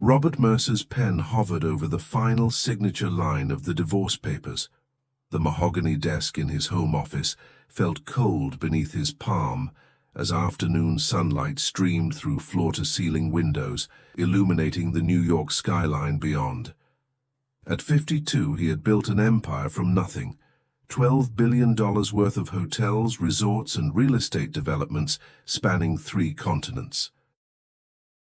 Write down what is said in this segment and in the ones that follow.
Robert Mercer's pen hovered over the final signature line of the divorce papers. The mahogany desk in his home office felt cold beneath his palm as afternoon sunlight streamed through floor-to-ceiling windows, illuminating the New York skyline beyond. At 52, he had built an empire from nothing. $12 billion worth of hotels, resorts, and real estate developments spanning 3 continents.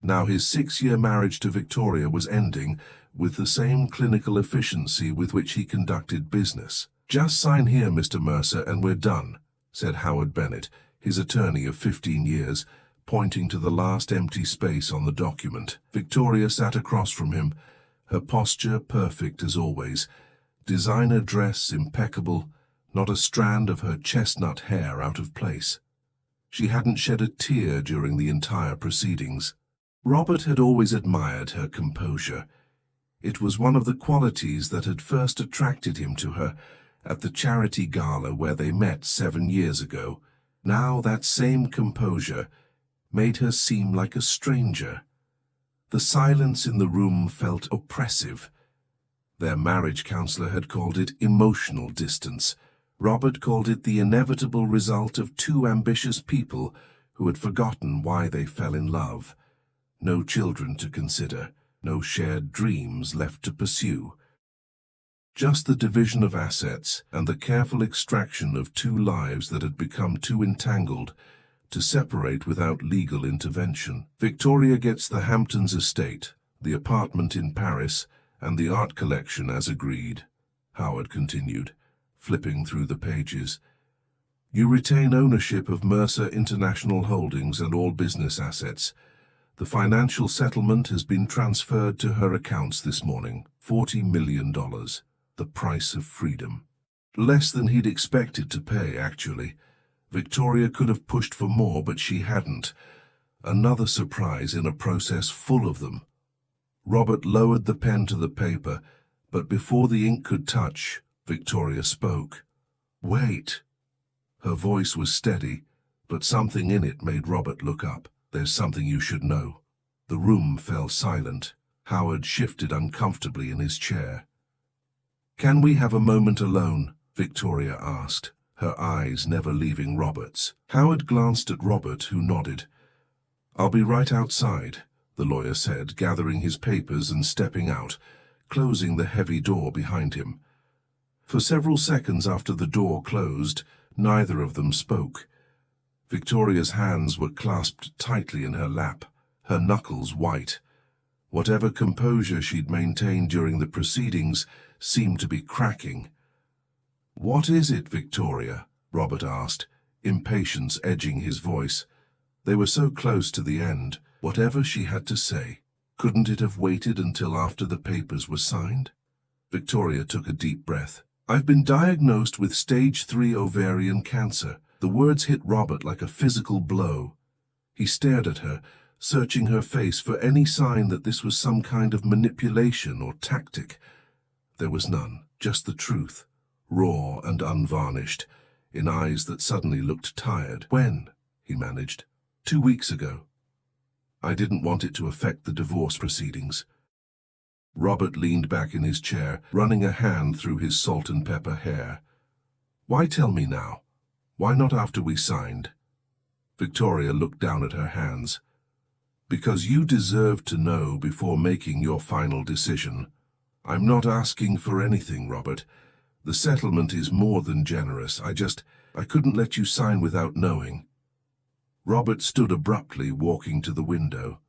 Now his 6-year marriage to Victoria was ending with the same clinical efficiency with which he conducted business. "Just sign here, Mr. Mercer, and we're done," said Howard Bennett, his attorney of 15 years, pointing to the last empty space on the document. Victoria sat across from him, her posture perfect as always, designer dress impeccable, not a strand of her chestnut hair out of place. She hadn't shed a tear during the entire proceedings. Robert had always admired her composure. It was one of the qualities that had first attracted him to her at the charity gala where they met 7 years ago. Now that same composure made her seem like a stranger. The silence in the room felt oppressive. Their marriage counselor had called it emotional distance. Robert called it the inevitable result of 2 ambitious people who had forgotten why they fell in love. No children to consider, no shared dreams left to pursue. Just the division of assets and the careful extraction of 2 lives that had become too entangled to separate without legal intervention. Victoria gets the Hamptons estate, the apartment in Paris, and the art collection as agreed, Howard continued, flipping through the pages. You retain ownership of Mercer International Holdings and all business assets. The financial settlement has been transferred to her accounts this morning. $40 million. The price of freedom. Less than he'd expected to pay, actually. Victoria could have pushed for more, but she hadn't. Another surprise in a process full of them. Robert lowered the pen to the paper, but before the ink could touch, Victoria spoke. "Wait." Her voice was steady, but something in it made Robert look up. "There's something you should know." The room fell silent. Howard shifted uncomfortably in his chair. "Can we have a moment alone?" Victoria asked, her eyes never leaving Robert's. Howard glanced at Robert, who nodded. "I'll be right outside," the lawyer said, gathering his papers and stepping out, closing the heavy door behind him. For several seconds after the door closed, neither of them spoke. Victoria's hands were clasped tightly in her lap, her knuckles white. Whatever composure she'd maintained during the proceedings seemed to be cracking. "What is it, Victoria?" Robert asked, impatience edging his voice. They were so close to the end. Whatever she had to say, couldn't it have waited until after the papers were signed? Victoria took a deep breath. "I've been diagnosed with stage 3 ovarian cancer." The words hit Robert like a physical blow. He stared at her, searching her face for any sign that this was some kind of manipulation or tactic. There was none, just the truth, raw and unvarnished, in eyes that suddenly looked tired. "When?" he managed. 2 weeks ago. I didn't want it to affect the divorce proceedings." Robert leaned back in his chair, running a hand through his salt and pepper hair. "Why tell me now? Why not after we signed?" Victoria looked down at her hands. "Because you deserve to know before making your final decision. I'm not asking for anything, Robert. The settlement is more than generous. I couldn't let you sign without knowing." Robert stood abruptly, walking to the window.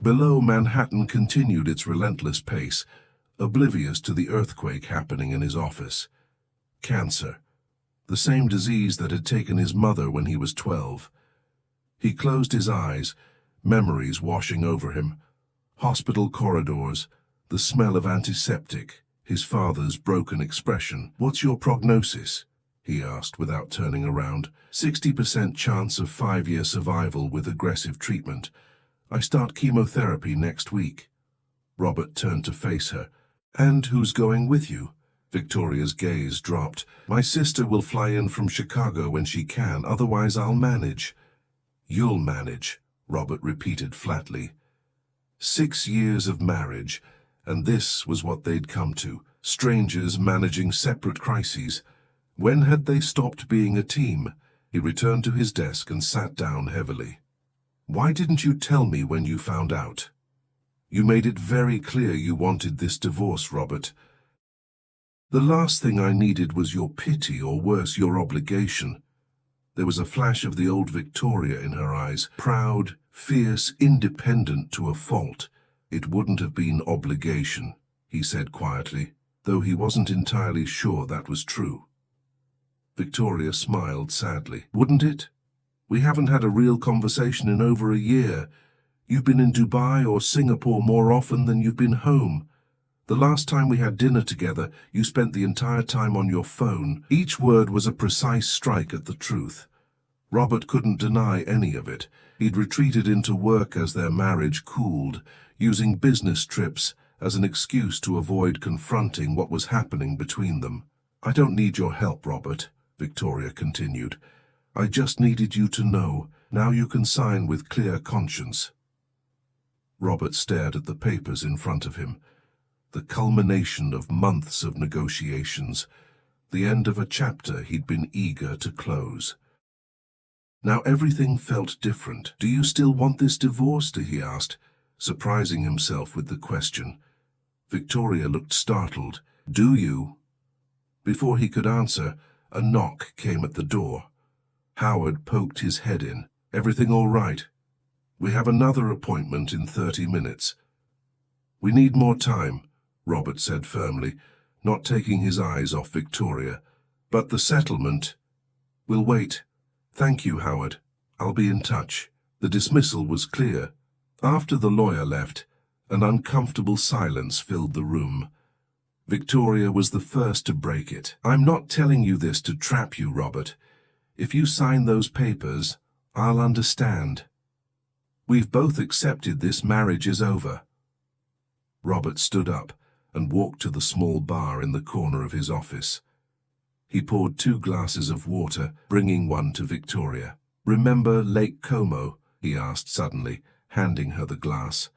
Below, Manhattan continued its relentless pace, oblivious to the earthquake happening in his office. Cancer. The same disease that had taken his mother when he was 12. He closed his eyes, memories washing over him. Hospital corridors, the smell of antiseptic, his father's broken expression. "What's your prognosis?" he asked without turning around. 60% chance of 5-year survival with aggressive treatment. I start chemotherapy next week." Robert turned to face her. "And who's going with you?" Victoria's gaze dropped. "My sister will fly in from Chicago when she can, otherwise I'll manage." "You'll manage," Robert repeated flatly. 6 years of marriage, and this was what they'd come to. Strangers managing separate crises. When had they stopped being a team? He returned to his desk and sat down heavily. Why didn't you tell me when you found out? You made it very clear you wanted this divorce, Robert. The last thing I needed was your pity, or worse, your obligation. There was a flash of the old Victoria in her eyes, proud, fierce, independent to a fault. It wouldn't have been obligation, he said quietly, though he wasn't entirely sure that was true. Victoria smiled sadly. Wouldn't it? We haven't had a real conversation in over a year. You've been in Dubai or Singapore more often than you've been home. The last time we had dinner together, you spent the entire time on your phone. Each word was a precise strike at the truth. Robert couldn't deny any of it. He'd retreated into work as their marriage cooled, using business trips as an excuse to avoid confronting what was happening between them. I don't need your help, Robert, Victoria continued. I just needed you to know. Now you can sign with clear conscience. Robert stared at the papers in front of him. The culmination of months of negotiations, the end of a chapter he'd been eager to close. Now everything felt different. Do you still want this divorce? He asked, surprising himself with the question. Victoria looked startled. Do you? Before he could answer, a knock came at the door. Howard poked his head in. Everything all right? We have another appointment in 30 minutes. We need more time, Robert said firmly, not taking his eyes off Victoria. But the settlement... We'll wait. Thank you, Howard. I'll be in touch. The dismissal was clear. After the lawyer left, an uncomfortable silence filled the room. Victoria was the first to break it. I'm not telling you this to trap you, Robert. If you sign those papers, I'll understand. We've both accepted this marriage is over. Robert stood up and walked to the small bar in the corner of his office. He poured 2 glasses of water, bringing one to Victoria. Remember Lake Como? He asked suddenly, handing her the glass.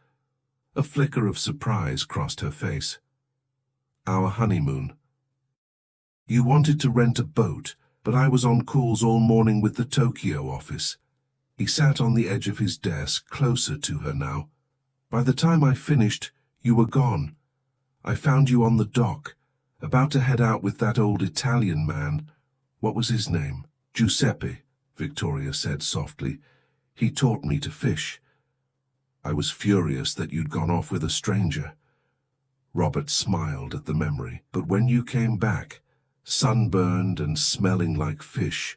A flicker of surprise crossed her face. Our honeymoon. You wanted to rent a boat, but I was on calls all morning with the Tokyo office. He sat on the edge of his desk, closer to her now. By the time I finished, you were gone. I found you on the dock, about to head out with that old Italian man. What was his name? Giuseppe, Victoria said softly. He taught me to fish. I was furious that you'd gone off with a stranger. Robert smiled at the memory. But when you came back, sunburned and smelling like fish,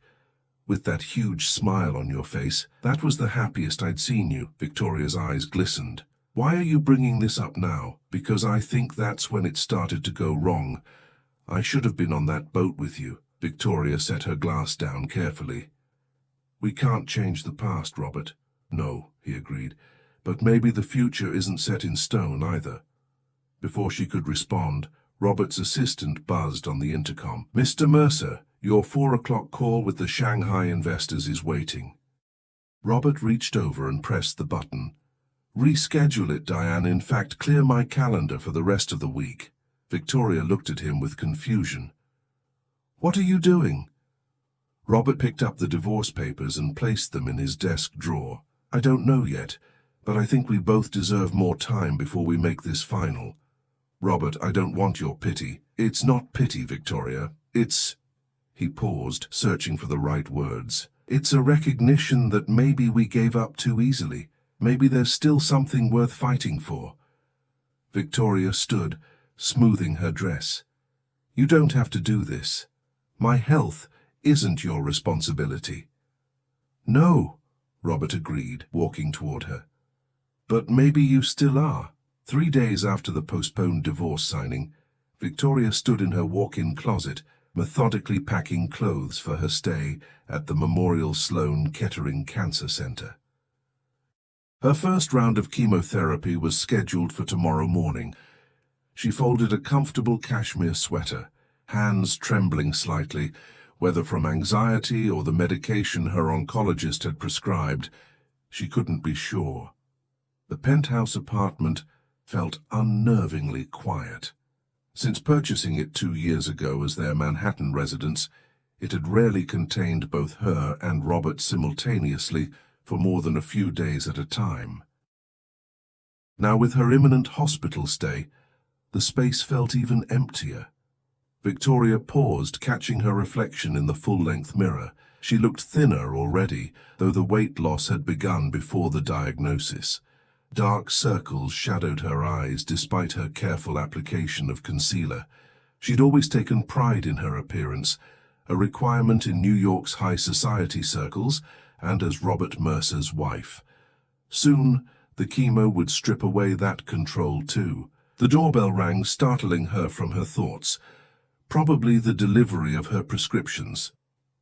with that huge smile on your face, that was the happiest I'd seen you. Victoria's eyes glistened. Why are you bringing this up now? Because I think that's when it started to go wrong. I should have been on that boat with you. Victoria set her glass down carefully. We can't change the past, Robert. No, he agreed. But maybe the future isn't set in stone either. Before she could respond, Robert's assistant buzzed on the intercom. Mr. Mercer, your 4 o'clock call with the Shanghai investors is waiting. Robert reached over and pressed the button. Reschedule it, Diane. In fact, clear my calendar for the rest of the week. Victoria looked at him with confusion. What are you doing? Robert picked up the divorce papers and placed them in his desk drawer. I don't know yet, but I think we both deserve more time before we make this final. Robert, I don't want your pity. It's not pity, Victoria. It's... He paused, searching for the right words. It's a recognition that maybe we gave up too easily. Maybe there's still something worth fighting for. Victoria stood, smoothing her dress. You don't have to do this. My health isn't your responsibility. No, Robert agreed, walking toward her. But maybe you still are. 3 days after the postponed divorce signing, Victoria stood in her walk-in closet, methodically packing clothes for her stay at the Memorial Sloan Kettering Cancer Center. Her first round of chemotherapy was scheduled for tomorrow morning. She folded a comfortable cashmere sweater, hands trembling slightly, whether from anxiety or the medication her oncologist had prescribed. She couldn't be sure. The penthouse apartment felt unnervingly quiet. Since purchasing it 2 years ago as their Manhattan residence, it had rarely contained both her and Robert simultaneously for more than a few days at a time. Now, with her imminent hospital stay, the space felt even emptier. Victoria paused, catching her reflection in the full-length mirror. She looked thinner already, though the weight loss had begun before the diagnosis. Dark circles shadowed her eyes despite her careful application of concealer. She'd always taken pride in her appearance, a requirement in New York's high society circles and as Robert Mercer's wife. Soon, the chemo would strip away that control too. The doorbell rang, startling her from her thoughts. Probably the delivery of her prescriptions.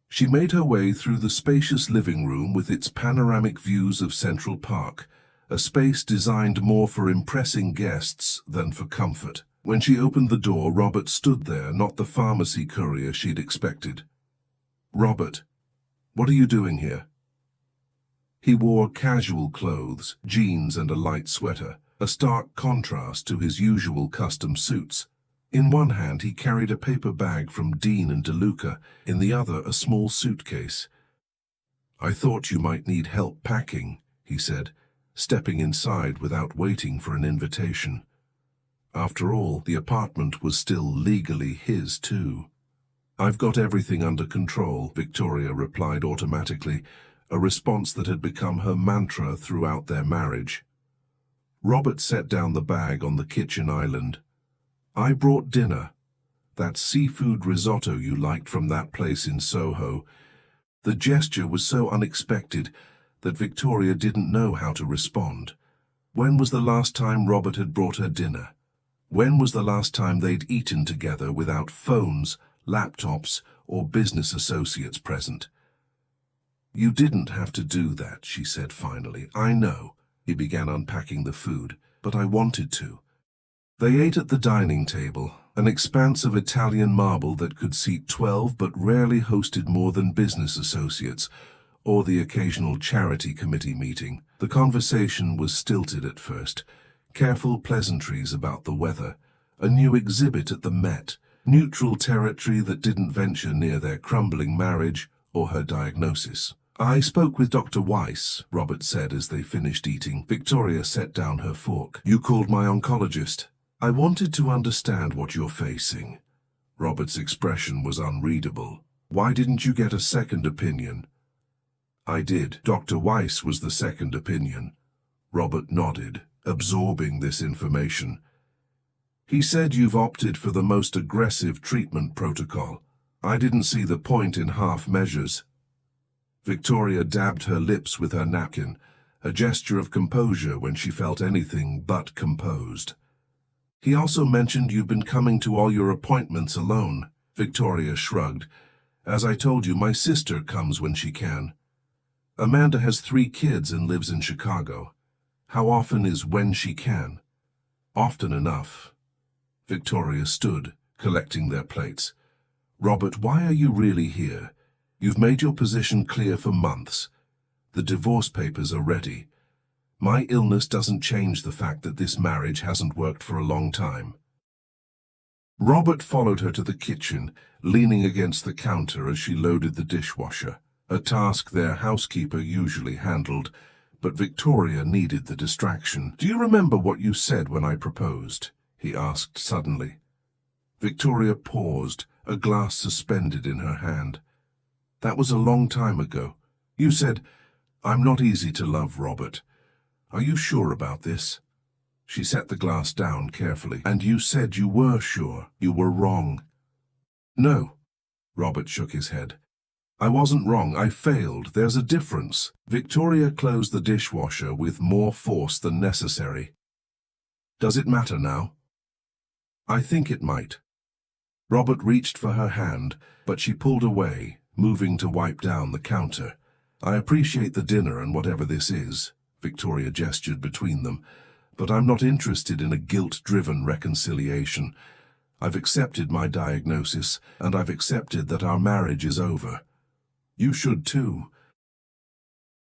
She made her way through the spacious living room with its panoramic views of Central Park, a space designed more for impressing guests than for comfort. When she opened the door, Robert stood there, not the pharmacy courier she'd expected. "Robert, what are you doing here?" He wore casual clothes, jeans and a light sweater, a stark contrast to his usual custom suits. In one hand he carried a paper bag from Dean and DeLuca, in the other a small suitcase. "I thought you might need help packing," he said, stepping inside without waiting for an invitation. After all, the apartment was still legally his too. "I've got everything under control," Victoria replied automatically, a response that had become her mantra throughout their marriage. Robert set down the bag on the kitchen island. "I brought dinner. That seafood risotto you liked from that place in Soho." The gesture was so unexpected that Victoria didn't know how to respond. When was the last time Robert had brought her dinner? When was the last time they'd eaten together without phones, laptops, or business associates present? "You didn't have to do that," she said finally. "I know." He began unpacking the food, "but I wanted to." They ate at the dining table, an expanse of Italian marble that could seat 12 but rarely hosted more than business associates, or the occasional charity committee meeting. The conversation was stilted at first. Careful pleasantries about the weather, a new exhibit at the Met, neutral territory that didn't venture near their crumbling marriage or her diagnosis. "I spoke with Dr. Weiss," Robert said as they finished eating. Victoria set down her fork. "You called my oncologist?" "I wanted to understand what you're facing." Robert's expression was unreadable. "Why didn't you get a second opinion?" "I did. Dr. Weiss was the second opinion." Robert nodded, absorbing this information. "He said you've opted for the most aggressive treatment protocol. I didn't see the point in half measures." Victoria dabbed her lips with her napkin, a gesture of composure when she felt anything but composed. "He also mentioned you've been coming to all your appointments alone." Victoria shrugged. "As I told you, my sister comes when she can. Amanda has 3 kids and lives in Chicago. How often is when she can?" "Often enough." Victoria stood, collecting their plates. "Robert, why are you really here? You've made your position clear for months. The divorce papers are ready. My illness doesn't change the fact that this marriage hasn't worked for a long time." Robert followed her to the kitchen, leaning against the counter as she loaded the dishwasher, a task their housekeeper usually handled, but Victoria needed the distraction. "Do you remember what you said when I proposed?" he asked suddenly. Victoria paused, a glass suspended in her hand. "That was a long time ago. You said, 'I'm not easy to love, Robert.' Are you sure about this?" She set the glass down carefully. "And you said you were sure. You were wrong." "No." Robert shook his head. "I wasn't wrong. I failed. There's a difference." Victoria closed the dishwasher with more force than necessary. "Does it matter now?" "I think it might." Robert reached for her hand, but she pulled away, moving to wipe down the counter. "I appreciate the dinner and whatever this is," Victoria gestured between them, "but I'm not interested in a guilt-driven reconciliation. I've accepted my diagnosis, and I've accepted that our marriage is over. You should too."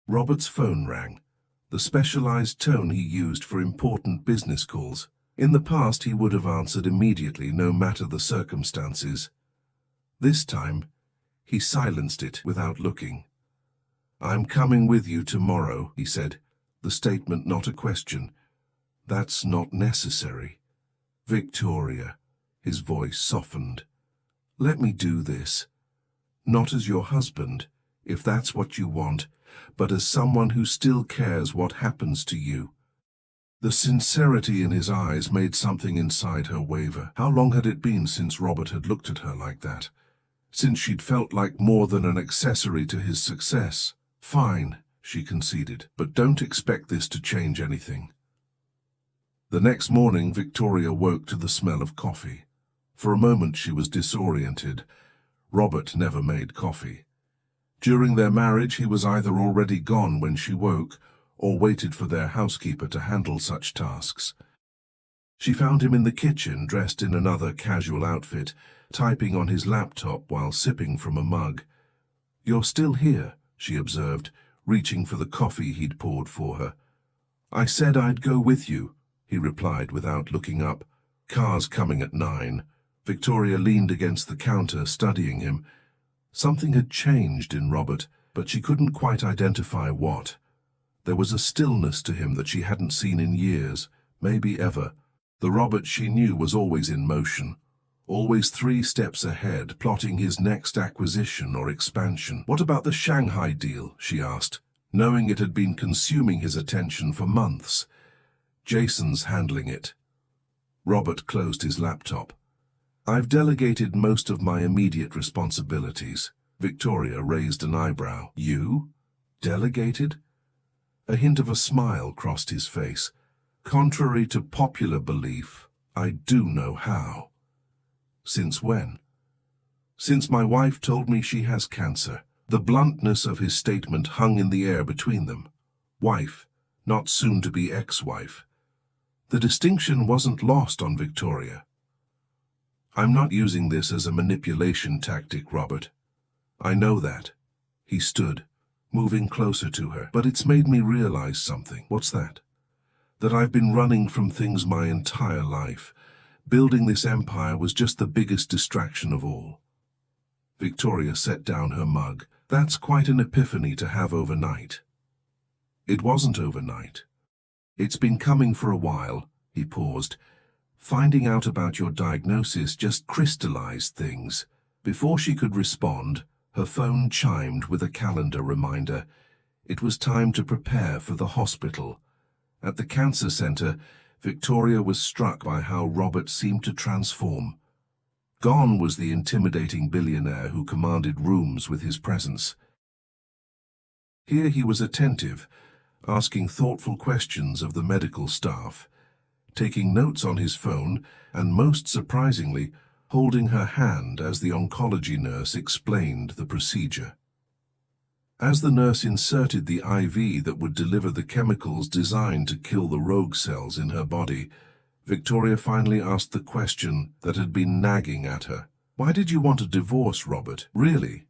Robert's phone rang. the specialized tone he used for important business calls. In the past, he would have answered immediately, no matter the circumstances. This time, he silenced it without looking. "I'm coming with you tomorrow," he said, the statement not a question. "That's not necessary." "Victoria," his voice softened. "Let me do this. Not as your husband, if that's what you want, but as someone who still cares what happens to you." The sincerity in his eyes made something inside her waver. How long had it been since Robert had looked at her like that? Since she'd felt like more than an accessory to his success. "Fine," she conceded, "but don't expect this to change anything." The next morning, Victoria woke to the smell of coffee. For a moment she was disoriented. Robert never made coffee. During their marriage, he was either already gone when she woke, or waited for their housekeeper to handle such tasks. She found him in the kitchen, dressed in another casual outfit, typing on his laptop while sipping from a mug. "You're still here," she observed, reaching for the coffee he'd poured for her. "I said I'd go with you," he replied without looking up. "Car's coming at 9. Victoria leaned against the counter, studying him. Something had changed in Robert, but she couldn't quite identify what. There was a stillness to him that she hadn't seen in years, maybe ever. The Robert she knew was always in motion, always 3 steps ahead, plotting his next acquisition or expansion. "What about the Shanghai deal?" she asked, knowing it had been consuming his attention for months. "Jason's handling it." Robert closed his laptop. "I've delegated most of my immediate responsibilities." Victoria raised an eyebrow. "You? Delegated?" A hint of a smile crossed his face. "Contrary to popular belief, I do know how." "Since when?" "Since my wife told me she has cancer." The bluntness of his statement hung in the air between them. Wife, not soon-to-be ex-wife. The distinction wasn't lost on Victoria. "I'm not using this as a manipulation tactic, Robert. I know that." He stood, moving closer to her. "But it's made me realize something." "What's that?" "That I've been running from things my entire life. Building this empire was just the biggest distraction of all." Victoria set down her mug. "That's quite an epiphany to have overnight." "It wasn't overnight. It's been coming for a while." He paused. "Finding out about your diagnosis just crystallized things." Before she could respond, her phone chimed with a calendar reminder. It was time to prepare for the hospital. At the cancer center, Victoria was struck by how Robert seemed to transform. Gone was the intimidating billionaire who commanded rooms with his presence. Here he was attentive, asking thoughtful questions of the medical staff, taking notes on his phone, and most surprisingly, holding her hand as the oncology nurse explained the procedure. As the nurse inserted the IV that would deliver the chemicals designed to kill the rogue cells in her body, Victoria finally asked the question that had been nagging at her. "Why did you want a divorce, Robert? Really?"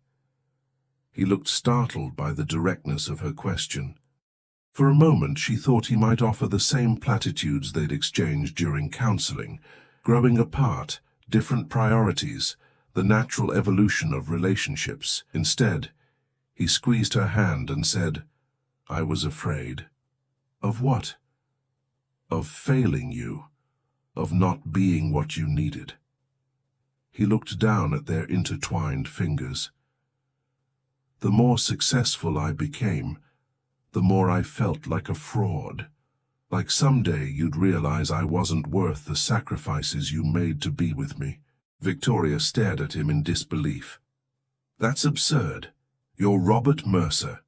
He looked startled by the directness of her question. For a moment she thought he might offer the same platitudes they'd exchanged during counseling, growing apart, different priorities, the natural evolution of relationships. Instead, he squeezed her hand and said, "I was afraid." "Of what?" "Of failing you, of not being what you needed." He looked down at their intertwined fingers. "The more successful I became, the more I felt like a fraud. Like someday you'd realize I wasn't worth the sacrifices you made to be with me." Victoria stared at him in disbelief. "That's absurd. You're Robert Mercer."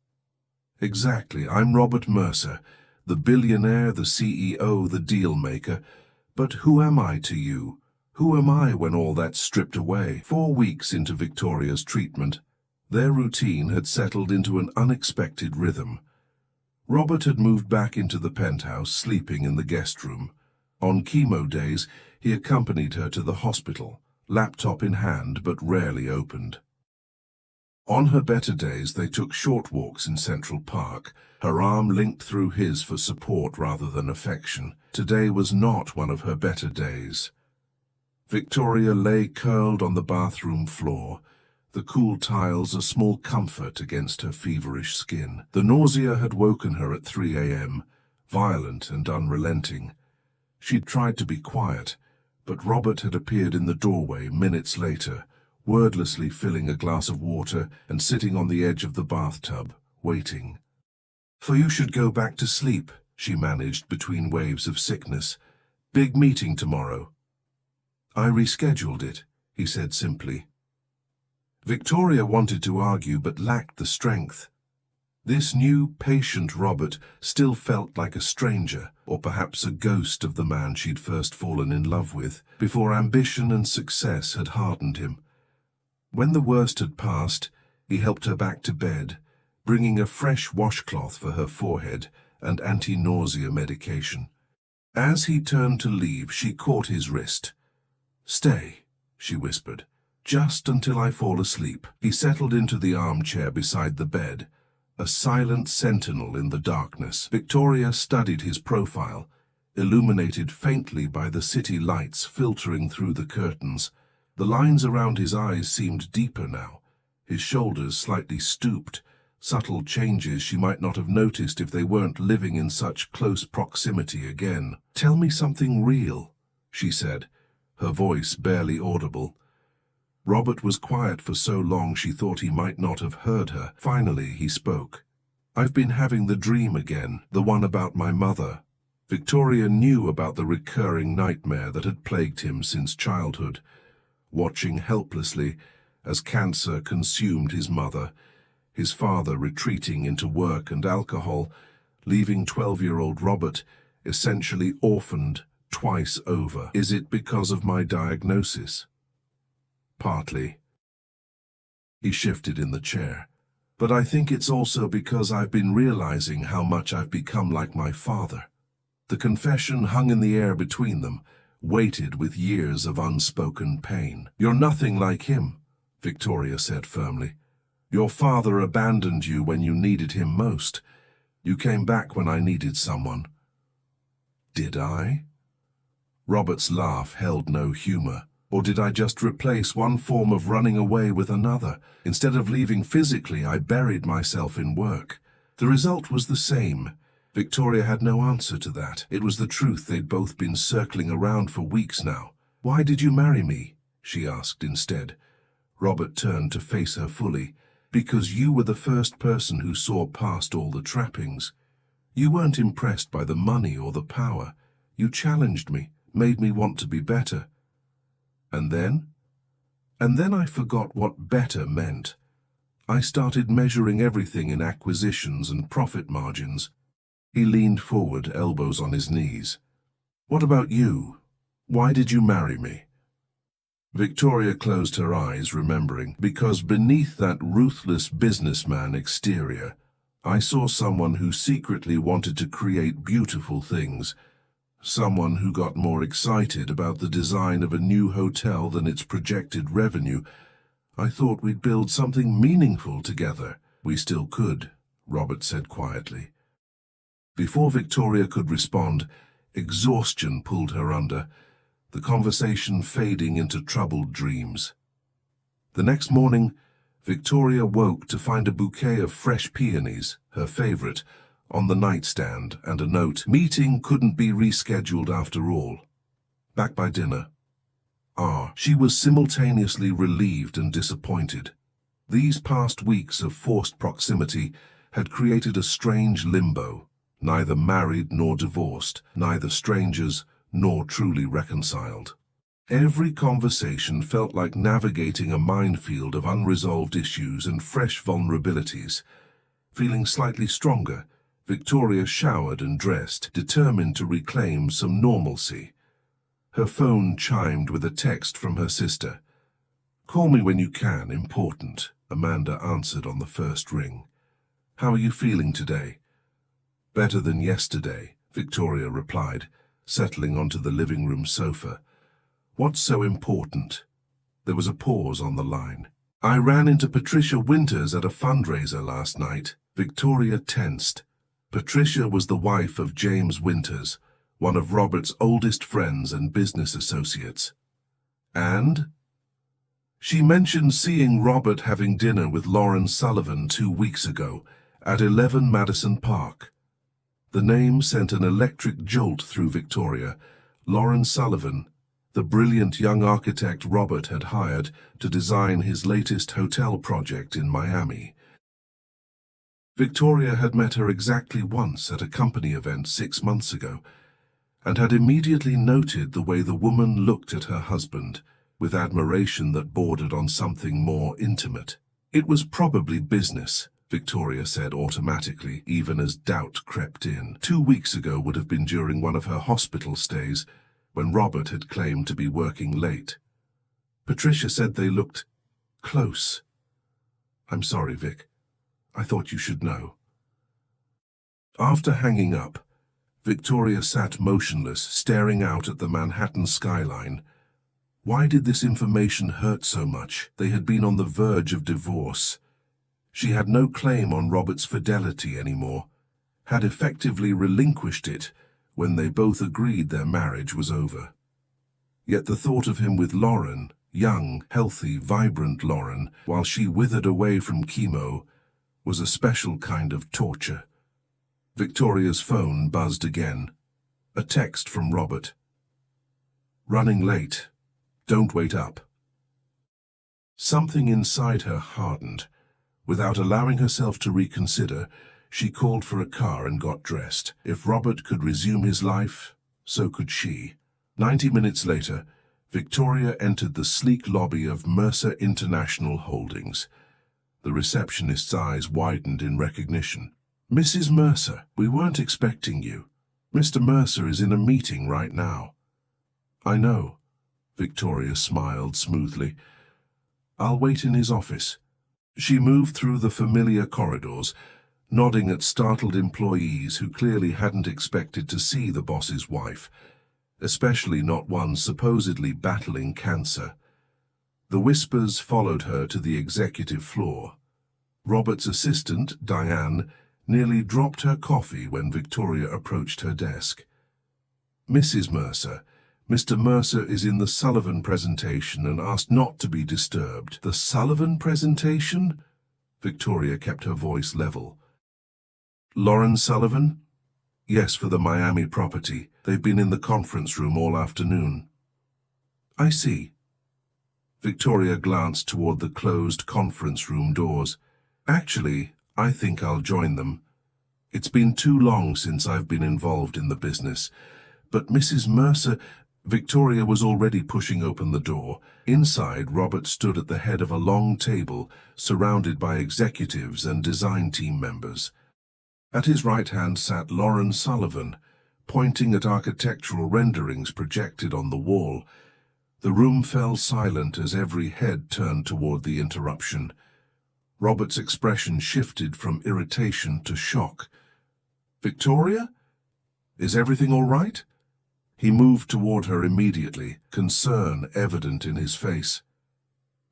"Exactly, I'm Robert Mercer, the billionaire, the CEO, the deal maker. But who am I to you? Who am I when all that's stripped away?" 4 weeks into Victoria's treatment, their routine had settled into an unexpected rhythm. Robert had moved back into the penthouse, sleeping in the guest room. On chemo days, he accompanied her to the hospital, laptop in hand but rarely opened. On her better days, they took short walks in Central Park, her arm linked through his for support rather than affection. Today was not one of her better days. Victoria lay curled on the bathroom floor, the cool tiles a small comfort against her feverish skin. The nausea had woken her at 3 a.m., violent and unrelenting. She'd tried to be quiet, but Robert had appeared in the doorway minutes later, wordlessly filling a glass of water and sitting on the edge of the bathtub, waiting. "For you should go back to sleep," she managed between waves of sickness. "Big meeting tomorrow." "I rescheduled it," he said simply. Victoria wanted to argue but lacked the strength. This new, patient Robert still felt like a stranger, or perhaps a ghost of the man she'd first fallen in love with, before ambition and success had hardened him. When the worst had passed, he helped her back to bed, bringing a fresh washcloth for her forehead and anti-nausea medication. As he turned to leave, she caught his wrist. "Stay," she whispered, "just until I fall asleep." He settled into the armchair beside the bed, a silent sentinel in the darkness. Victoria studied his profile, illuminated faintly by the city lights filtering through the curtains. The lines around his eyes seemed deeper now, his shoulders slightly stooped, subtle changes she might not have noticed if they weren't living in such close proximity again. "Tell me something real," she said, her voice barely audible. Robert was quiet for so long she thought he might not have heard her. Finally, he spoke. "I've been having the dream again, the one about my mother." Victoria knew about the recurring nightmare that had plagued him since childhood, watching helplessly as cancer consumed his mother, his father retreating into work and alcohol, leaving 12-year-old Robert essentially orphaned twice over. "Is it because of my diagnosis?" "Partly." He shifted in the chair. "But I think it's also because I've been realizing how much I've become like my father." The confession hung in the air between them, weighted with years of unspoken pain. "You're nothing like him," Victoria said firmly. "Your father abandoned you when you needed him most. You came back when I needed someone." "Did I?" Robert's laugh held no humor. "Or did I just replace one form of running away with another? Instead of leaving physically, I buried myself in work. The result was the same." Victoria had no answer to that. It was the truth they'd both been circling around for weeks now. "Why did you marry me?" she asked instead. Robert turned to face her fully. "Because you were the first person who saw past all the trappings. You weren't impressed by the money or the power. You challenged me, made me want to be better. And then? And then I forgot what better meant. I started measuring everything in acquisitions and profit margins." He leaned forward, elbows on his knees. "What about you? Why did you marry me?" Victoria closed her eyes, remembering. "Because beneath that ruthless businessman exterior, I saw someone who secretly wanted to create beautiful things. Someone who got more excited about the design of a new hotel than its projected revenue. I thought we'd build something meaningful together." "We still could," Robert said quietly. Before Victoria could respond, exhaustion pulled her under, the conversation fading into troubled dreams. The next morning, Victoria woke to find a bouquet of fresh peonies, her favorite, on the nightstand and a note. "Meeting couldn't be rescheduled after all. Back by dinner." She was simultaneously relieved and disappointed. These past weeks of forced proximity had created a strange limbo, neither married nor divorced, neither strangers nor truly reconciled. Every conversation felt like navigating a minefield of unresolved issues and fresh vulnerabilities. Feeling slightly stronger, Victoria showered and dressed, determined to reclaim some normalcy. Her phone chimed with a text from her sister. "Call me when you can, important," Amanda answered on the first ring. "How are you feeling today?" "Better than yesterday," Victoria replied, settling onto the living room sofa. "What's so important?" There was a pause on the line. I ran into Patricia Winters at a fundraiser last night. Victoria tensed. Patricia was the wife of James Winters, one of Robert's oldest friends and business associates. And? She mentioned seeing Robert having dinner with Lauren Sullivan 2 weeks ago at 11 Madison Park. The name sent an electric jolt through Victoria. Lauren Sullivan, the brilliant young architect Robert had hired to design his latest hotel project in Miami. Victoria had met her exactly once at a company event 6 months ago, and had immediately noted the way the woman looked at her husband, with admiration that bordered on something more intimate. It was probably business, Victoria said automatically, even as doubt crept in. 2 weeks ago would have been during one of her hospital stays, when Robert had claimed to be working late. Patricia said they looked close. I'm sorry, Vic. I thought you should know. After hanging up, Victoria sat motionless, staring out at the Manhattan skyline. Why did this information hurt so much? They had been on the verge of divorce. She had no claim on Robert's fidelity anymore, had effectively relinquished it when they both agreed their marriage was over. Yet the thought of him with Lauren, young, healthy, vibrant Lauren, while she withered away from chemo, was a special kind of torture. Victoria's phone buzzed again. A text from Robert. Running late. Don't wait up. Something inside her hardened. Without allowing herself to reconsider, she called for a car and got dressed. If Robert could resume his life, so could she. 90 minutes later, Victoria entered the sleek lobby of Mercer International Holdings. The receptionist's eyes widened in recognition. Mrs. Mercer, we weren't expecting you. Mr. Mercer is in a meeting right now. I know. Victoria smiled smoothly. I'll wait in his office. She moved through the familiar corridors, nodding at startled employees who clearly hadn't expected to see the boss's wife, especially not one supposedly battling cancer. The whispers followed her to the executive floor. Robert's assistant, Diane, nearly dropped her coffee when Victoria approached her desk. Mrs. Mercer, Mr. Mercer is in the Sullivan presentation and asked not to be disturbed. The Sullivan presentation? Victoria kept her voice level. Lauren Sullivan? Yes, for the Miami property. They've been in the conference room all afternoon. I see. Victoria glanced toward the closed conference room doors. Actually, I think I'll join them. It's been too long since I've been involved in the business. But Mrs. Mercer... Victoria was already pushing open the door. Inside, Robert stood at the head of a long table, surrounded by executives and design team members. At his right hand sat Lauren Sullivan, pointing at architectural renderings projected on the wall. The room fell silent as every head turned toward the interruption. Robert's expression shifted from irritation to shock. Victoria? Is everything all right? He moved toward her immediately, concern evident in his face.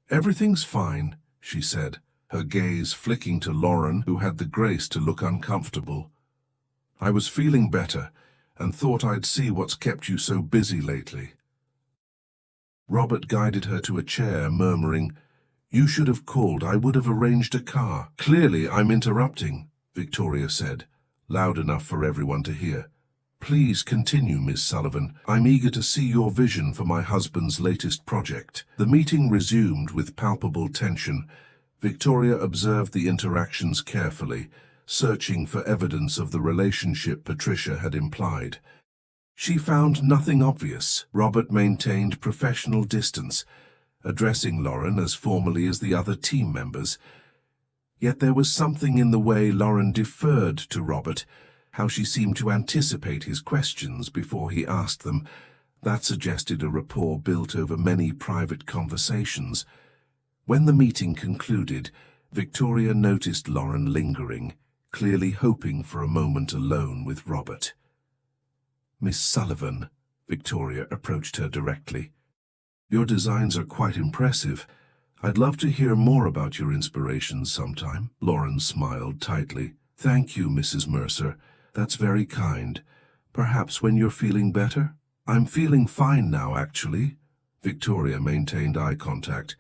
Everything's fine, she said, her gaze flicking to Lauren, who had the grace to look uncomfortable. I was feeling better, and thought I'd see what's kept you so busy lately. Robert guided her to a chair, murmuring, You should have called. I would have arranged a car. Clearly I'm interrupting, Victoria said, loud enough for everyone to hear. Please continue, Miss Sullivan. I'm eager to see your vision for my husband's latest project. The meeting resumed with palpable tension. Victoria observed the interactions carefully, searching for evidence of the relationship Patricia had implied. She found nothing obvious. Robert maintained professional distance, addressing Lauren as formally as the other team members. Yet there was something in the way Lauren deferred to Robert, how she seemed to anticipate his questions before he asked them. That suggested a rapport built over many private conversations. When the meeting concluded, Victoria noticed Lauren lingering, clearly hoping for a moment alone with Robert. Miss Sullivan, Victoria approached her directly. Your designs are quite impressive. I'd love to hear more about your inspirations sometime. Lauren smiled tightly. Thank you, Mrs. Mercer. That's very kind. Perhaps when you're feeling better? I'm feeling fine now, actually. Victoria maintained eye contact.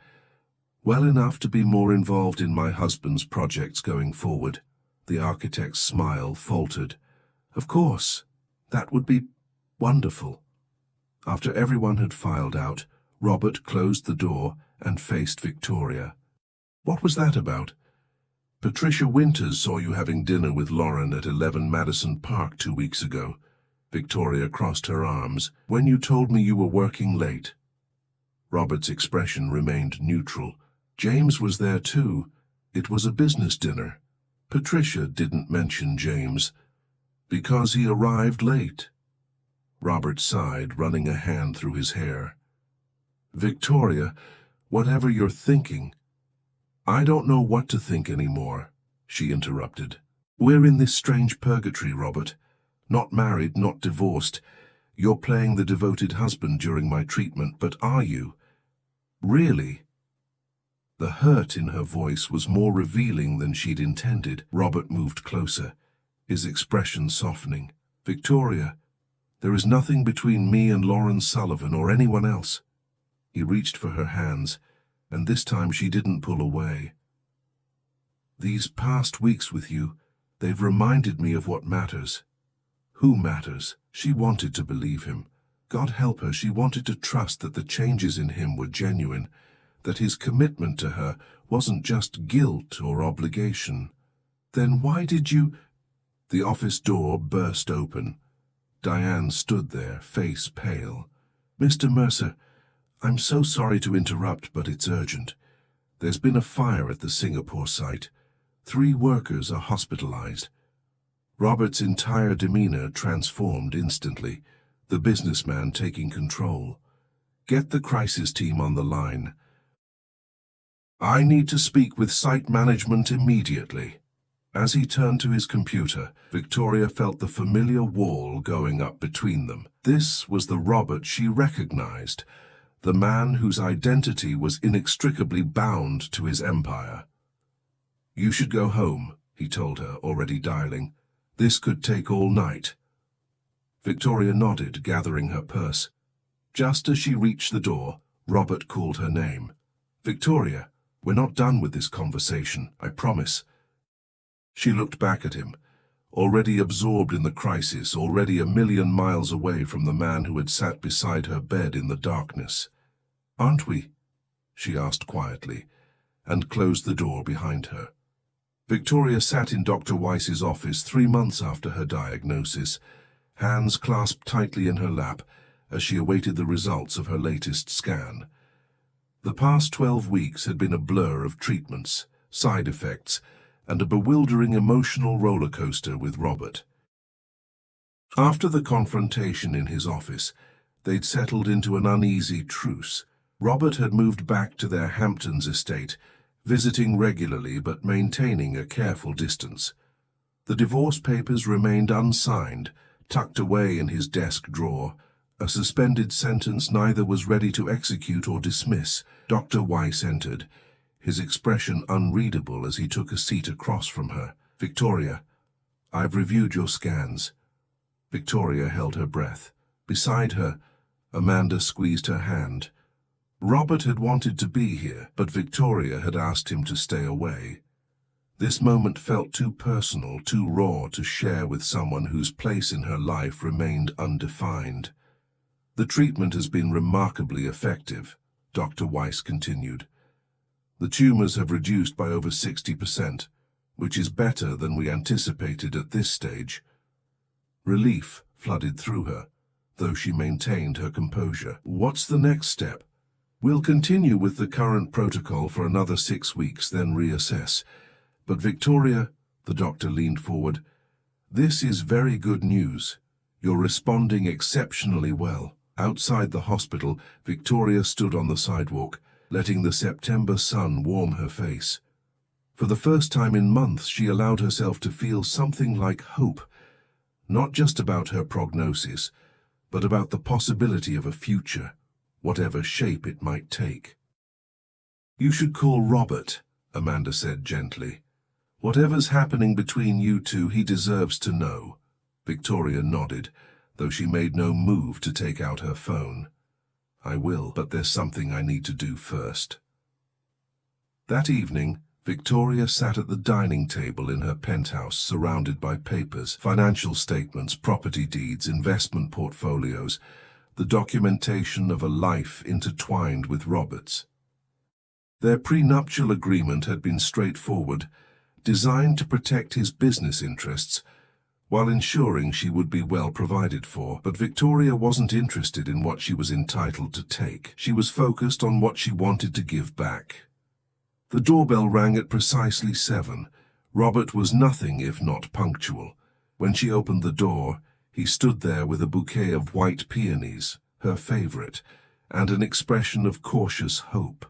Well enough to be more involved in my husband's projects going forward. The architect's smile faltered. Of course, that would be wonderful. After everyone had filed out, Robert closed the door and faced Victoria. What was that about? Patricia Winters saw you having dinner with Lauren at 11 Madison Park 2 weeks ago. Victoria crossed her arms. When you told me you were working late. Robert's expression remained neutral. James was there too. It was a business dinner. Patricia didn't mention James. Because he arrived late. Robert sighed, running a hand through his hair. Victoria, whatever you're thinking. I don't know what to think anymore, she interrupted. We're in this strange purgatory, Robert. Not married, not divorced. You're playing the devoted husband during my treatment, but are you? Really? The hurt in her voice was more revealing than she'd intended. Robert moved closer, his expression softening. Victoria, there is nothing between me and Lauren Sullivan or anyone else. He reached for her hands, and this time she didn't pull away. These past weeks with you, they've reminded me of what matters. Who matters? She wanted to believe him. God help her, she wanted to trust that the changes in him were genuine, that his commitment to her wasn't just guilt or obligation. Then why did you... The office door burst open. Diane stood there, face pale. Mr. Mercer, I'm so sorry to interrupt, but it's urgent. There's been a fire at the Singapore site. 3 workers are hospitalized. Robert's entire demeanor transformed instantly, the businessman taking control. Get the crisis team on the line. I need to speak with site management immediately. As he turned to his computer, Victoria felt the familiar wall going up between them. This was the Robert she recognized, the man whose identity was inextricably bound to his empire. You should go home, he told her, already dialing. This could take all night. Victoria nodded, gathering her purse. Just as she reached the door, Robert called her name. Victoria, we're not done with this conversation, I promise. She looked back at him, already absorbed in the crisis, already a million miles away from the man who had sat beside her bed in the darkness. Aren't we? She asked quietly, and closed the door behind her. Victoria sat in Dr. Weiss's office 3 months after her diagnosis, hands clasped tightly in her lap as she awaited the results of her latest scan. The past 12 weeks had been a blur of treatments, side effects, and a bewildering emotional roller coaster with Robert. After the confrontation in his office, they'd settled into an uneasy truce. Robert had moved back to their Hamptons estate, visiting regularly but maintaining a careful distance. The divorce papers remained unsigned, tucked away in his desk drawer, a suspended sentence neither was ready to execute or dismiss. Dr. Weiss entered, his expression unreadable as he took a seat across from her. Victoria, I've reviewed your scans. Victoria held her breath. Beside her, Amanda squeezed her hand. Robert had wanted to be here, but Victoria had asked him to stay away. This moment felt too personal, too raw to share with someone whose place in her life remained undefined. The treatment has been remarkably effective, Dr. Weiss continued. The tumors have reduced by over 60%, which is better than we anticipated at this stage. Relief flooded through her, though she maintained her composure. What's the next step? We'll continue with the current protocol for another 6 weeks, then reassess. But Victoria, the doctor leaned forward, this is very good news. You're responding exceptionally well. Outside the hospital, Victoria stood on the sidewalk, letting the September sun warm her face. For the first time in months, she allowed herself to feel something like hope, not just about her prognosis, but about the possibility of a future, whatever shape it might take. You should call Robert, Amanda said gently. Whatever's happening between you two, he deserves to know. Victoria nodded, though she made no move to take out her phone. I will, but there's something I need to do first. That evening, Victoria sat at the dining table in her penthouse, surrounded by papers, financial statements, property deeds, investment portfolios, the documentation of a life intertwined with Robert's. Their prenuptial agreement had been straightforward, designed to protect his business interests, while ensuring she would be well provided for. But Victoria wasn't interested in what she was entitled to take. She was focused on what she wanted to give back. The doorbell rang at precisely 7. Robert was nothing if not punctual. When she opened the door, he stood there with a bouquet of white peonies, her favorite, and an expression of cautious hope.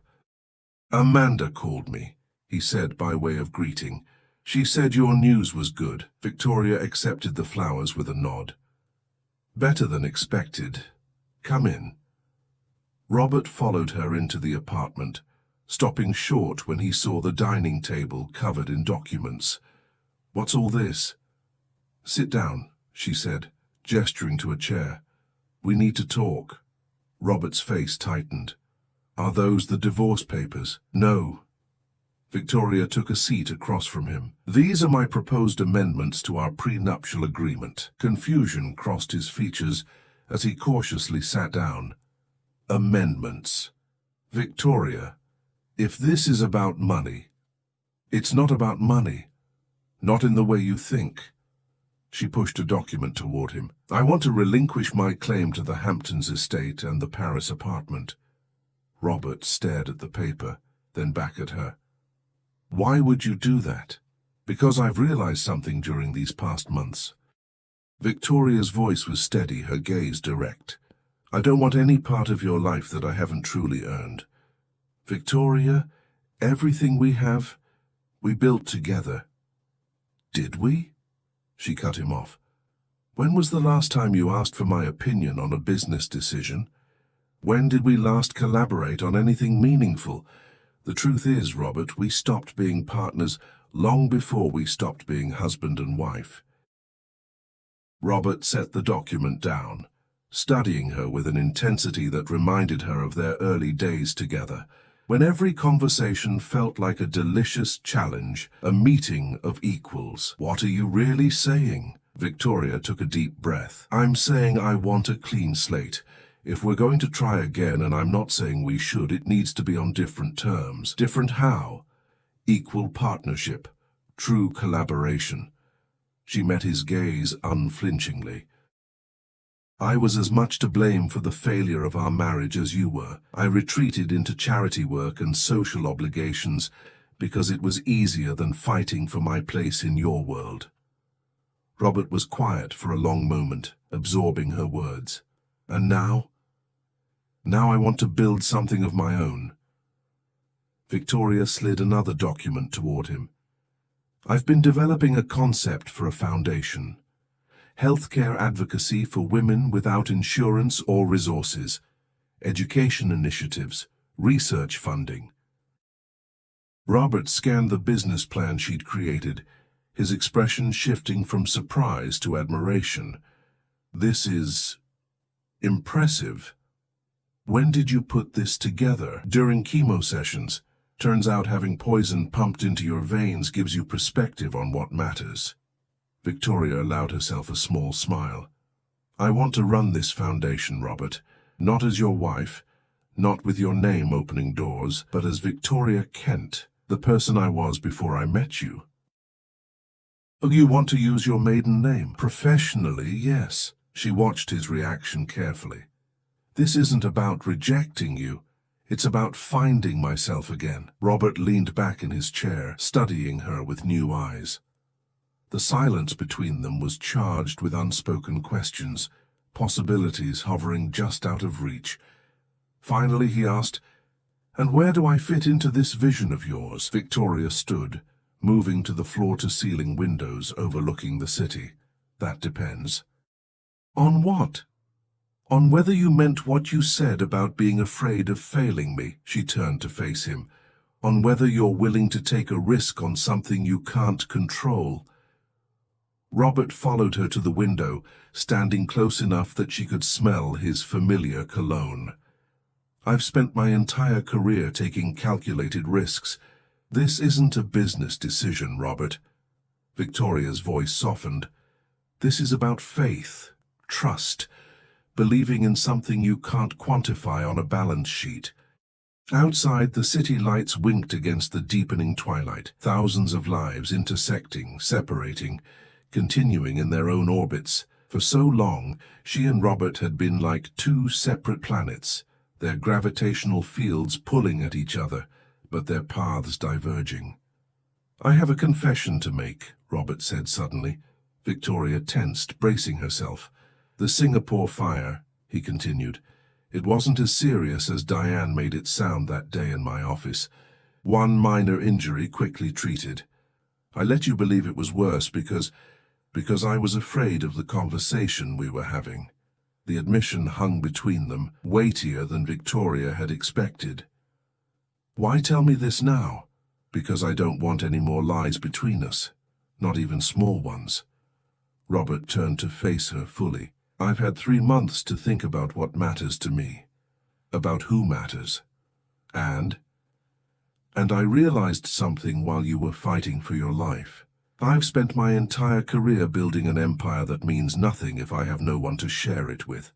Amanda called me, he said by way of greeting. She said your news was good. Victoria accepted the flowers with a nod. Better than expected. Come in. Robert followed her into the apartment, stopping short when he saw the dining table covered in documents. What's all this? Sit down, she said, gesturing to a chair. We need to talk. Robert's face tightened. Are those the divorce papers? No. Victoria took a seat across from him. These are my proposed amendments to our prenuptial agreement. Confusion crossed his features as he cautiously sat down. Amendments. Victoria, if this is about money, it's not about money. Not in the way you think. She pushed a document toward him. I want to relinquish my claim to the Hamptons estate and the Paris apartment. Robert stared at the paper, then back at her. Why would you do that? Because I've realized something during these past months. Victoria's voice was steady, her gaze direct. I don't want any part of your life that I haven't truly earned. Victoria, everything we have, we built together. Did we? She cut him off. When was the last time you asked for my opinion on a business decision? When did we last collaborate on anything meaningful? The truth is, Robert, we stopped being partners long before we stopped being husband and wife. Robert set the document down, studying her with an intensity that reminded her of their early days together, when every conversation felt like a delicious challenge, a meeting of equals. What are you really saying? Victoria took a deep breath. I'm saying I want a clean slate. If we're going to try again, and I'm not saying we should, it needs to be on different terms. Different how? Equal partnership. True collaboration. She met his gaze unflinchingly. I was as much to blame for the failure of our marriage as you were. I retreated into charity work and social obligations because it was easier than fighting for my place in your world. Robert was quiet for a long moment, absorbing her words. And now? Now I want to build something of my own. Victoria slid another document toward him. I've been developing a concept for a foundation. Healthcare advocacy for women without insurance or resources. Education initiatives. Research funding. Robert scanned the business plan she'd created, his expression shifting from surprise to admiration. This is impressive. When did you put this together? During chemo sessions. Turns out having poison pumped into your veins gives you perspective on what matters. Victoria allowed herself a small smile. I want to run this foundation, Robert, not as your wife, not with your name opening doors, but as Victoria Kent, the person I was before I met you. Oh, you want to use your maiden name? Professionally, yes. She watched his reaction carefully. This isn't about rejecting you. It's about finding myself again. Robert leaned back in his chair, studying her with new eyes. The silence between them was charged with unspoken questions, possibilities hovering just out of reach. Finally he asked, And where do I fit into this vision of yours? Victoria stood, moving to the floor-to-ceiling windows overlooking the city. That depends. On what? On whether you meant what you said about being afraid of failing me. She turned to face him, on whether you're willing to take a risk on something you can't control. Robert followed her to the window, standing close enough that she could smell his familiar cologne. I've spent my entire career taking calculated risks. This isn't a business decision, Robert. Victoria's voice softened. This is about faith, trust, believing in something you can't quantify on a balance sheet. Outside, the city lights winked against the deepening twilight, thousands of lives intersecting, separating, continuing in their own orbits. For so long, she and Robert had been like two separate planets, their gravitational fields pulling at each other, but their paths diverging. I have a confession to make, Robert said suddenly. Victoria tensed, bracing herself. The Singapore fire, he continued. It wasn't as serious as Diane made it sound that day in my office. One minor injury quickly treated. I let you believe it was worse because I was afraid of the conversation we were having. The admission hung between them, weightier than Victoria had expected. Why tell me this now? Because I don't want any more lies between us, not even small ones. Robert turned to face her fully. I've had 3 months to think about what matters to me, about who matters. And I realized something while you were fighting for your life. I've spent my entire career building an empire that means nothing if I have no one to share it with.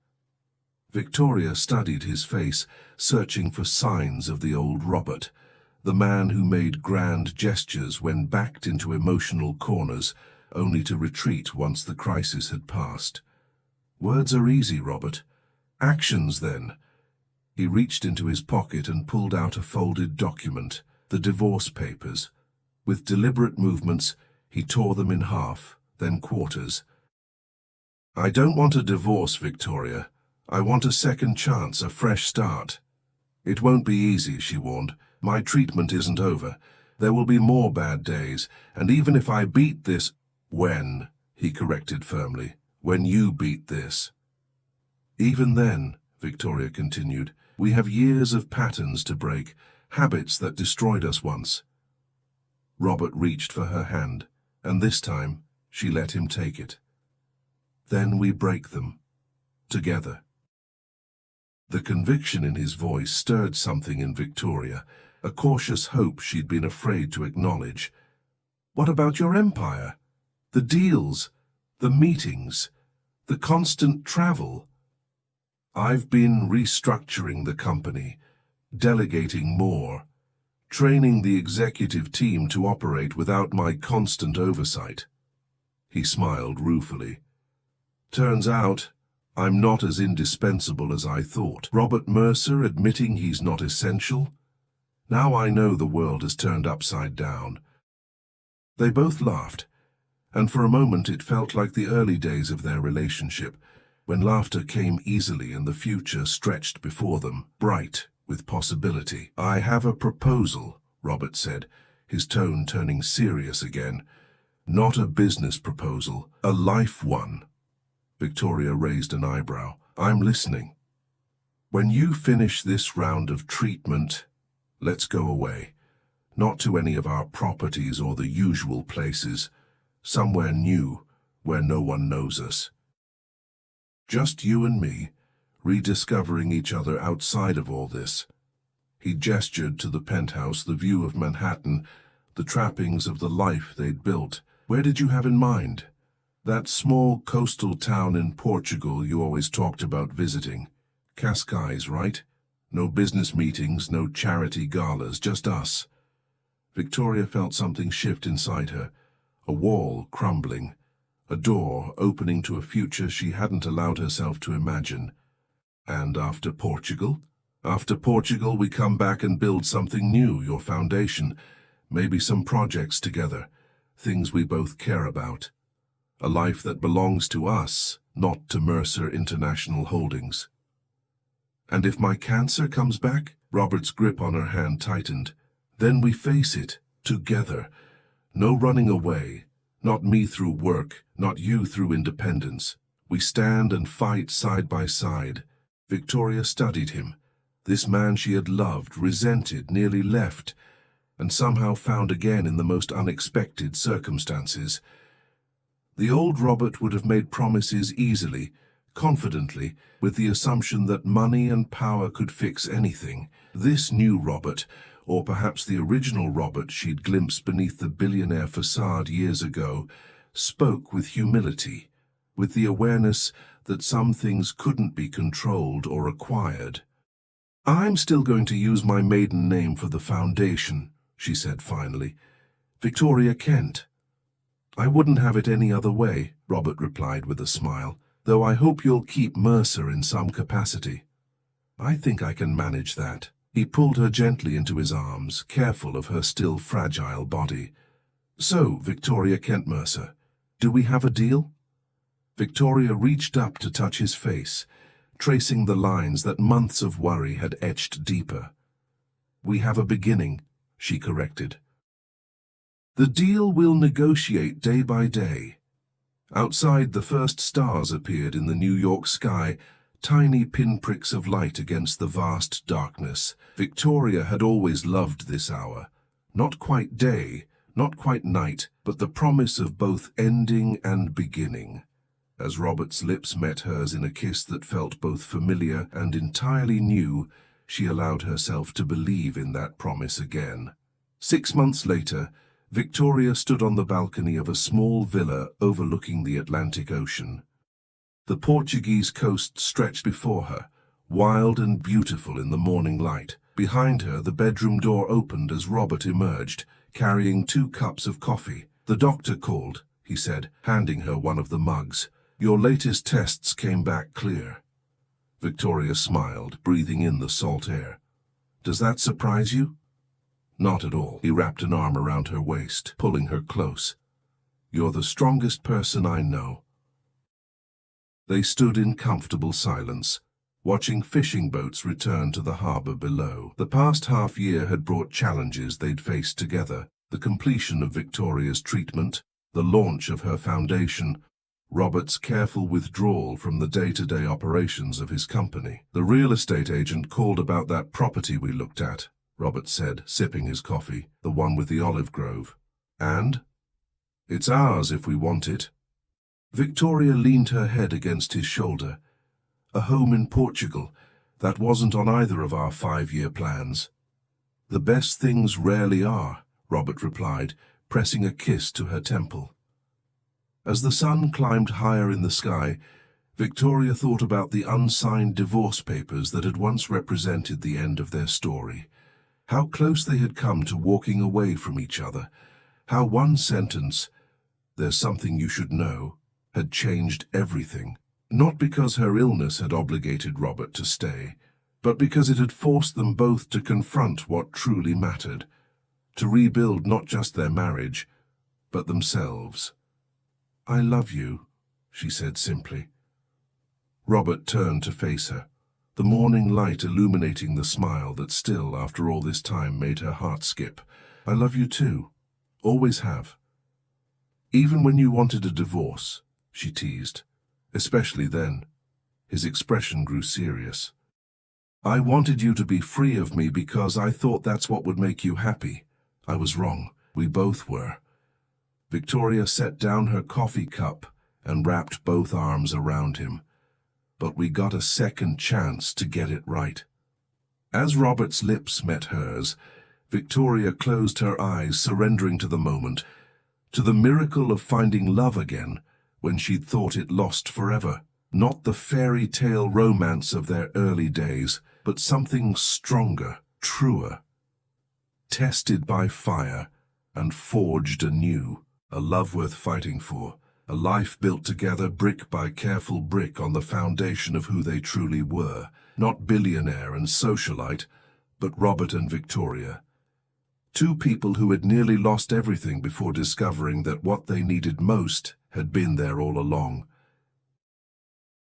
Victoria studied his face, searching for signs of the old Robert, the man who made grand gestures when backed into emotional corners, only to retreat once the crisis had passed. Words are easy, Robert. Actions, then. He reached into his pocket and pulled out a folded document, the divorce papers. With deliberate movements, he tore them in half, then quarters. I don't want a divorce, Victoria. I want a second chance, a fresh start. It won't be easy, she warned. My treatment isn't over. There will be more bad days, and even if I beat this— When, he corrected firmly, when you beat this. Even then, Victoria continued, we have years of patterns to break, habits that destroyed us once. Robert reached for her hand, and this time she let him take it. Then we break them, together. The conviction in his voice stirred something in Victoria, a cautious hope she'd been afraid to acknowledge. What about your empire? The deals, the meetings, the constant travel? I've been restructuring the company, delegating more, training the executive team to operate without my constant oversight. He smiled ruefully. Turns out, I'm not as indispensable as I thought. Robert Mercer admitting he's not essential? Now I know the world has turned upside down. They both laughed, and for a moment it felt like the early days of their relationship, when laughter came easily and the future stretched before them, bright with possibility. I have a proposal, Robert said, his tone turning serious again. Not a business proposal, a life one. Victoria raised an eyebrow. I'm listening. When you finish this round of treatment, let's go away. Not to any of our properties or the usual places. Somewhere new, where no one knows us. Just you and me, rediscovering each other outside of all this. He gestured to the penthouse, the view of Manhattan, the trappings of the life they'd built. Where did you have in mind? That small coastal town in Portugal you always talked about visiting. Cascais, right? No business meetings, no charity galas, just us. Victoria felt something shift inside her, a wall crumbling, a door opening to a future she hadn't allowed herself to imagine. And after Portugal? After Portugal, we come back and build something new, your foundation, maybe some projects together, things we both care about. A life that belongs to us, not to Mercer International Holdings. And if my cancer comes back? Robert's grip on her hand tightened. Then we face it, together. No running away. Not me through work, not you through independence. We stand and fight side by side. Victoria studied him. This man she had loved, resented, nearly left. and somehow found again in the most unexpected circumstances. The old Robert would have made promises easily, confidently, with the assumption that money and power could fix anything. This new Robert, or perhaps the original Robert she'd glimpsed beneath the billionaire facade years ago, spoke with humility, with the awareness that some things couldn't be controlled or acquired. "I'm still going to use my maiden name for the foundation," she said finally. "Victoria Kent." "I wouldn't have it any other way," Robert replied with a smile, "though I hope you'll keep Mercer in some capacity." "I think I can manage that." He pulled her gently into his arms, careful of her still fragile body. "So, Victoria Kent Mercer, do we have a deal?" Victoria reached up to touch his face, tracing the lines that months of worry had etched deeper. "We have a beginning," she corrected. "The deal we'll negotiate day by day." Outside, the first stars appeared in the New York sky, tiny pinpricks of light against the vast darkness. Victoria had always loved this hour. Not quite day, not quite night, but the promise of both ending and beginning. As Robert's lips met hers in a kiss that felt both familiar and entirely new, she allowed herself to believe in that promise again. 6 months later, Victoria stood on the balcony of a small villa overlooking the Atlantic Ocean. The Portuguese coast stretched before her, wild and beautiful in the morning light. Behind her, the bedroom door opened as Robert emerged, carrying 2 cups of coffee. "The doctor called," he said, handing her one of the mugs. "Your latest tests came back clear." Victoria smiled, breathing in the salt air. "Does that surprise you?" "Not at all." He wrapped an arm around her waist, pulling her close. "You're the strongest person I know." They stood in comfortable silence, watching fishing boats return to the harbor below. The past half-year had brought challenges they'd faced together: the completion of Victoria's treatment, the launch of her foundation, Robert's careful withdrawal from the day-to-day operations of his company. "The real estate agent called about that property we looked at," Robert said, sipping his coffee, "the one with the olive grove. And? It's ours if we want it." Victoria leaned her head against his shoulder. "A home in Portugal. That wasn't on either of our 5-year plans." "The best things rarely are," Robert replied, pressing a kiss to her temple. As the sun climbed higher in the sky, Victoria thought about the unsigned divorce papers that had once represented the end of their story. How close they had come to walking away from each other. How one sentence, "There's something you should know," had changed everything. Not because her illness had obligated Robert to stay, but because it had forced them both to confront what truly mattered, to rebuild not just their marriage, but themselves. "I love you," she said simply. Robert turned to face her, the morning light illuminating the smile that still, after all this time, made her heart skip. "I love you too. Always have." "Even when you wanted a divorce," she teased. "Especially then." His expression grew serious. "I wanted you to be free of me because I thought that's what would make you happy. I was wrong. We both were." Victoria set down her coffee cup and wrapped both arms around him. "But we got a second chance to get it right." As Robert's lips met hers, Victoria closed her eyes, surrendering to the moment, to the miracle of finding love again when she'd thought it lost forever. Not the fairy tale romance of their early days, but something stronger, truer, tested by fire and forged anew. A love worth fighting for, a life built together brick by careful brick on the foundation of who they truly were. Not billionaire and socialite, but Robert and Victoria. 2 people who had nearly lost everything before discovering that what they needed most had been there all along.